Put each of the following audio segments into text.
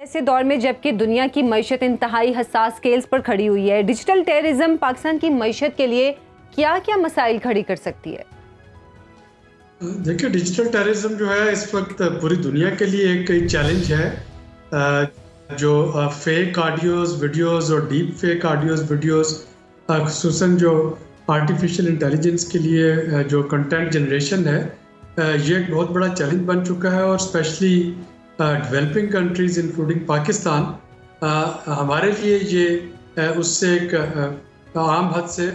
ऐसे दौर में जबकि दुनिया की मईशत इंतहाई हसास स्केल्स पर खड़ी हुई है, डिजिटल टेररिज्म पाकिस्तान की मईशत के लिए क्या क्या मसाइल खड़ी कर सकती है? देखिए, डिजिटल टेररिज्म जो है इस वक्त पूरी दुनिया के लिए एक चैलेंज है। जो फेक ऑडियोज वीडियोस और डीप फेक ऑडियोज वीडियोस, खुसूसन जो आर्टिफिशियल इंटेलिजेंस के लिए जो कंटेंट जनरेशन है, ये एक बहुत बड़ा चैलेंज बन चुका है। और specially developing countries including Pakistan, हमारे लिए ये उससे एक आम हद से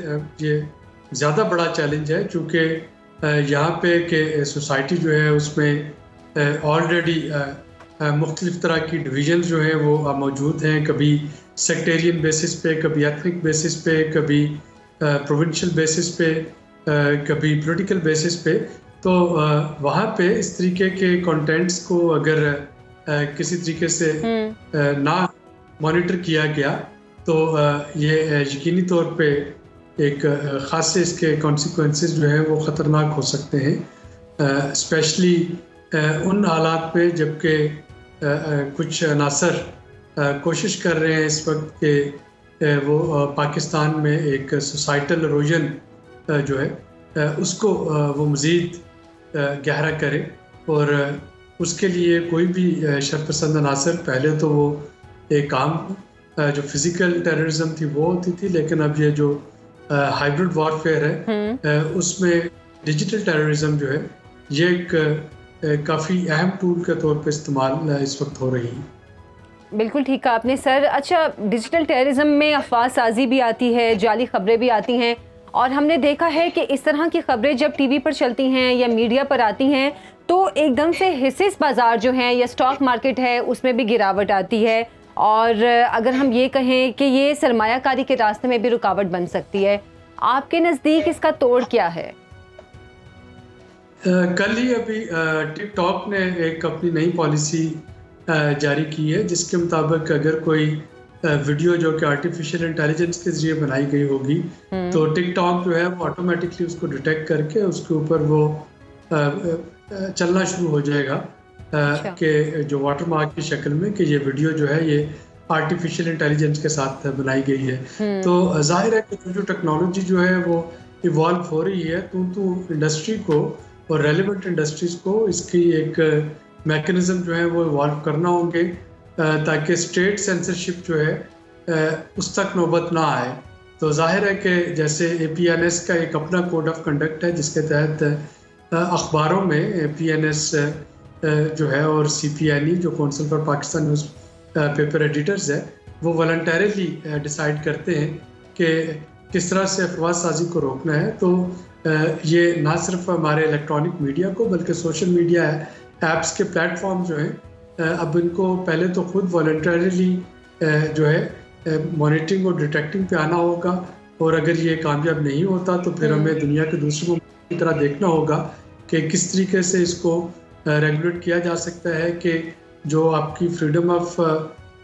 ये ज़्यादा बड़ा चैलेंज है, चूँकि यहाँ पे के सोसाइटी जो है उसमें ऑलरेडी मुख्तलिफ तरह की डिवीजन्स जो हैं वो मौजूद हैं। कभी सेक्टेरियन बेसिस पे, कभी एथनिक बेसिस पे, कभी प्रोविंशियल बेसिस पे, कभी पॉलिटिकल बेसिस पे। तो वहाँ पे इस तरीके के कंटेंट्स को अगर किसी तरीके से ना मॉनिटर किया गया तो ये यकीनी तौर पे एक ख़ास से इसके कॉन्सिक्वेंसेस जो है वो ख़तरनाक हो सकते हैं, स्पेशली उन हालात पे जबकि कुछ अनासर कोशिश कर रहे हैं इस वक्त के वो पाकिस्तान में एक सोसाइटल इरोजन जो है उसको वो मज़ीद गहरा करे। और उसके लिए कोई भी शरपसंद अनासर, पहले तो वो एक आम जो फिज़िकल टेररिज्म थी वो होती थी, लेकिन अब ये जो हाइब्रिड वॉरफेयर है उसमें डिजिटल टेररिज्म जो है ये एक काफ़ी अहम टूल के तौर पे इस्तेमाल इस वक्त हो रही है। बिल्कुल ठीक कहा आपने सर। अच्छा, डिजिटल टेररिज्म में अफवाह साजी भी आती है, जाली खबरें भी आती हैं, और हमने देखा है कि इस तरह की खबरें जब टीवी पर चलती हैं या मीडिया पर आती हैं तो एकदम से हिस्सेस बाज़ार जो हैं या स्टॉक मार्केट है उसमें भी गिरावट आती है, और अगर हम ये कहें कि ये सरमायाकारी के रास्ते में भी रुकावट बन सकती है। आपके नज़दीक इसका तोड़ क्या है? कल ही अभी टिकटॉक ने एक अपनी नई पॉलिसी जारी की है, जिसके मुताबिक अगर कोई वीडियो जो कि आर्टिफिशियल इंटेलिजेंस के जरिए बनाई गई होगी तो टिकटॉक जो है वो ऑटोमेटिकली उसको डिटेक्ट करके उसके ऊपर वो चलना शुरू हो जाएगा कि जो वाटरमार्क की शक्ल में कि ये वीडियो जो है ये आर्टिफिशियल इंटेलिजेंस के साथ बनाई गई है। तो जाहिर है कि जो टेक्नोलॉजी जो है वो इवॉल्व हो रही है, तो इंडस्ट्री को और रेलिवेंट इंडस्ट्रीज को इसकी एक मैकेनिज्म जो है वो इवॉल्व करना होंगे ताकि स्टेट सेंसरशिप जो है उस तक नौबत ना आए। तो जाहिर है कि जैसे APNS का एक अपना कोड ऑफ कंडक्ट है जिसके तहत अखबारों में PNS जो है और CPNE जो council for Pakistan news paper editors है वो वॉलंटरली डिसाइड करते हैं कि किस तरह से अफवाह साजी को रोकना है। तो ये ना सिर्फ हमारे इलेक्ट्रॉनिक मीडिया को बल्कि सोशल मीडिया ऐप्स के प्लेटफॉर्म जो हैं अब इनको पहले तो खुद वॉलंटरली जो है मॉनिटरिंग और डिटेक्टिंग पे आना होगा, और अगर ये कामयाब नहीं होता तो फिर हमें दुनिया के दूसरे मुल्कों की तरह देखना होगा कि किस तरीके से इसको रेगुलेट किया जा सकता है कि जो आपकी फ्रीडम ऑफ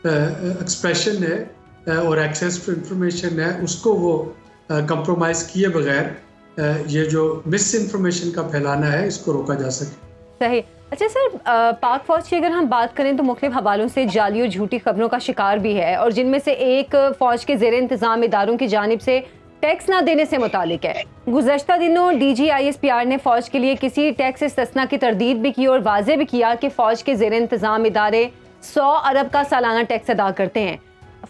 एक्सप्रेशन है और एक्सेस टू इंफॉर्मेशन है उसको वो कंप्रोमाइज़ किए बगैर ये जो मिस इन्फॉर्मेशन का फैलाना है इसको रोका जा सके। सही। अच्छा सर, पाक फौज की अगर हम बात करें तो मुख्तलिफ हवालों से जाली और झूठी खबरों का शिकार भी है, और जिनमें से एक फौज के ज़ेर इंतज़ाम इदारों की जानिब से टैक्स ना देने से मुतालिक है। गुज़श्ता दिनों DG ISPR ने फ़ौज के लिए किसी टैक्स इस्तिस्ना की तरदीद भी की और वाज़े भी किया कि फ़ौज के ज़ेर इंतज़ाम इदारे 100 अरब का सालाना टैक्स अदा करते हैं।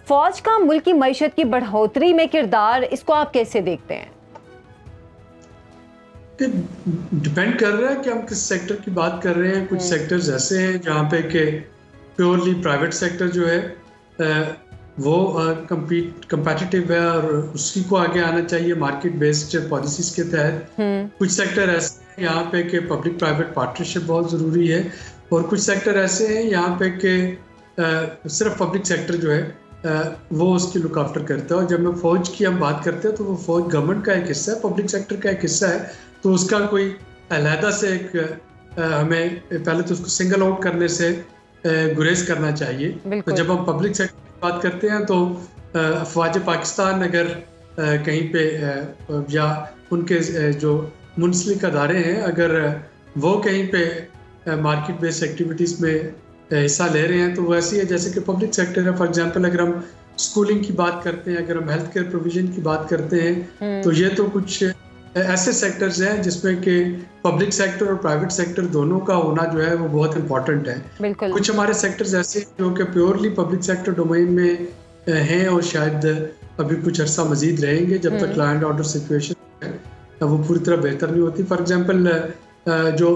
फ़ौज का मुल्क की मईशत की बढ़ोतरी में किरदार, इसको आप कैसे देखते हैं? डिपेंड कर रहा है कि हम किस सेक्टर की बात कर रहे हैं। कुछ सेक्टर्स ऐसे हैं जहाँ पे कि प्योरली प्राइवेट सेक्टर जो है वो कंपेटिटिव है और उसी को आगे आना चाहिए मार्केट बेस्ड पॉलिसीज के तहत। कुछ सेक्टर ऐसे हैं यहाँ पे कि पब्लिक प्राइवेट पार्टनरशिप बहुत ज़रूरी है, और कुछ सेक्टर ऐसे हैं यहाँ पे कि सिर्फ पब्लिक सेक्टर जो है वो उसकी लुक आफ्टर करता है। और जब मैं फ़ौज की हम बात करते हैं तो वो फ़ौज गवर्नमेंट का एक हिस्सा है, पब्लिक सेक्टर का एक हिस्सा है, तो उसका कोई अलहदा से एक हमें पहले तो उसको सिंगल आउट करने से गुरेज करना चाहिए। तो जब हम पब्लिक सेक्टर की बात करते हैं तो अफवाज पाकिस्तान अगर कहीं पे या उनके जो मुंसलिक अदारे हैं अगर वो कहीं पे मार्केट बेस्ड एक्टिविटीज़ में हिस्सा ले रहे हैं, तो वैसे ही है जैसे कि पब्लिक सेक्टर है। फॉर एग्जांपल अगर हम स्कूलिंग की बात करते हैं, अगर हम हेल्थ केयर प्रोविजन की बात करते हैं, तो ये तो कुछ ऐसे सेक्टर्स हैं जिसमें कि पब्लिक सेक्टर और प्राइवेट सेक्टर दोनों का होना जो है वो बहुत इंपॉर्टेंट है। बिल्कुल। कुछ हमारे सेक्टर्स ऐसे जो कि प्योरली पब्लिक सेक्टर डोमेन में हैं और शायद अभी कुछ अरसा मजीद रहेंगे जब तक लॉ एंड ऑर्डर सिचुएशन है वो पूरी तरह बेहतर नहीं होती। फॉर एग्जांपल जो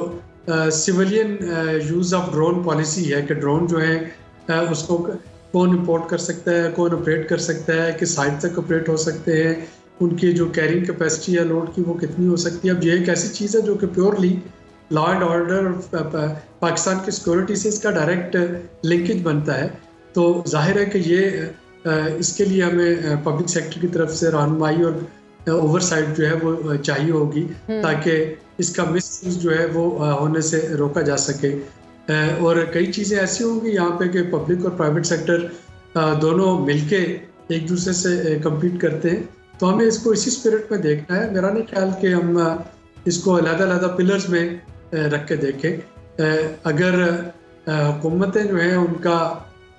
civilian use of drone policy है कि ड्रोन जो है उसको कौन इंपोर्ट कर सकता है, कौन ऑपरेट कर सकता है, किस हाइट तक ऑपरेट हो सकते हैं, उनकी जो कैरिंग कैपेसिटी है लोड की वो कितनी हो सकती है। अब ये एक ऐसी चीज़ है जो कि purely law and order Pakistan की सिक्योरिटी से इसका डायरेक्ट लिंकेज बनता है। तो जाहिर है कि ये इसके लिए हमें पब्लिक सेक्टर की तरफ से रहनुमाई और ओवरसाइट जो है वो चाहिए होगी ताकि इसका मिसयूज जो है वो होने से रोका जा सके। और कई चीज़ें ऐसी होंगी यहाँ पे कि पब्लिक और प्राइवेट सेक्टर दोनों मिलके एक दूसरे से कम्पीट करते हैं, तो हमें इसको इसी स्पिरिट में देखना है। मेरा नहीं ख्याल कि हम इसको अलग-अलग पिलर्स में रख के देखें। अगर हुकूमतें जो हैं उनका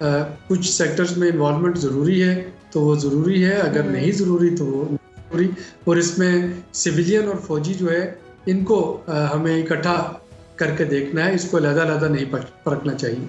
कुछ सेक्टर्स में इन्वॉल्वमेंट ज़रूरी है तो वो ज़रूरी है, अगर नहीं ज़रूरी तो वो ज़रूरी। और इसमें सिविलियन और फौजी जो है इनको हमें इकट्ठा करके देखना है, इसको अलग-अलग नहीं परखना चाहिए।